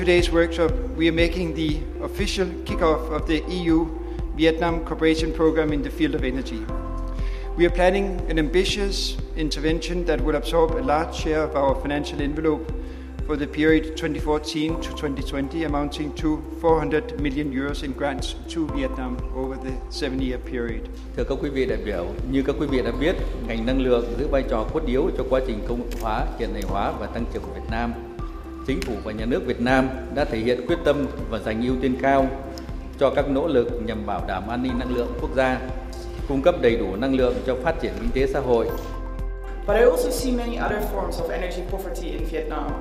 today's workshop, we are making the official kickoff of the EU-Vietnam Cooperation Program in the field of energy. We are planning an ambitious intervention that will absorb a large share of our financial envelope for the period 2014 to 2020, amounting to 400 million euros in grants to Vietnam over the 7-year period. Thưa các quý vị đại biểu, như các quý vị đã biết, ngành năng lượng giữ vai trò cốt yếu cho quá trình công nghiệp hóa, hiện đại hóa và tăng trưởng của Việt Nam. Chính phủ và nhà nước Việt Nam đã thể hiện quyết tâm và dành ưu tiên cao cho các nỗ lực nhằm bảo đảm an ninh năng lượng quốc gia, cung cấp đầy đủ năng lượng cho phát triển kinh tế xã hội. But I also see many other forms of energy poverty in Vietnam.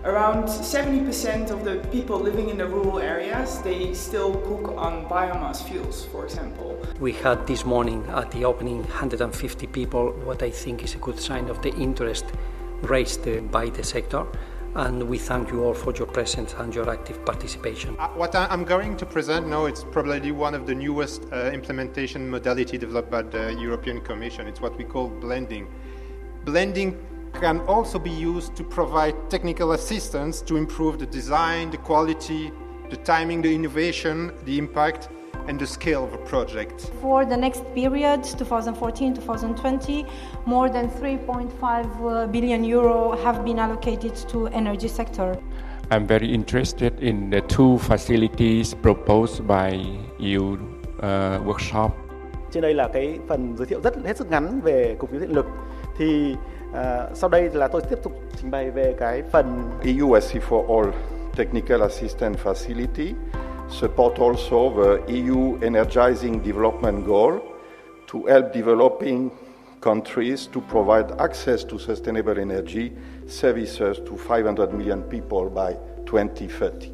Around 70% of the people living in the rural areas, they still cook on biomass fuels, for example. We had this morning at the opening 150 people, what I think is a good sign of the interest raised by the sector. And we thank you all for your presence and your active participation. What I'm going to present now, it's probably one of the newest implementation modality developed by the European Commission. It's what we call blending. Blending can also be used to provide technical assistance to improve the design, the quality, the timing, the innovation, the impact, and the scale of a project. For the next period, 2014-2020, more than 3.5 billion euro have been allocated to energy sector. I'm very interested in the two facilities proposed by EU workshop. Trên đây là cái phần giới thiệu hết sức ngắn về Cục Điều tiết Điện lực. Thì sau đây là tôi tiếp tục trình bày về cái phần EUSC for All Technical Assistance Facility support also the EU Energizing Development Goal to help developing countries to provide access to sustainable energy services to 500 million people by 2030.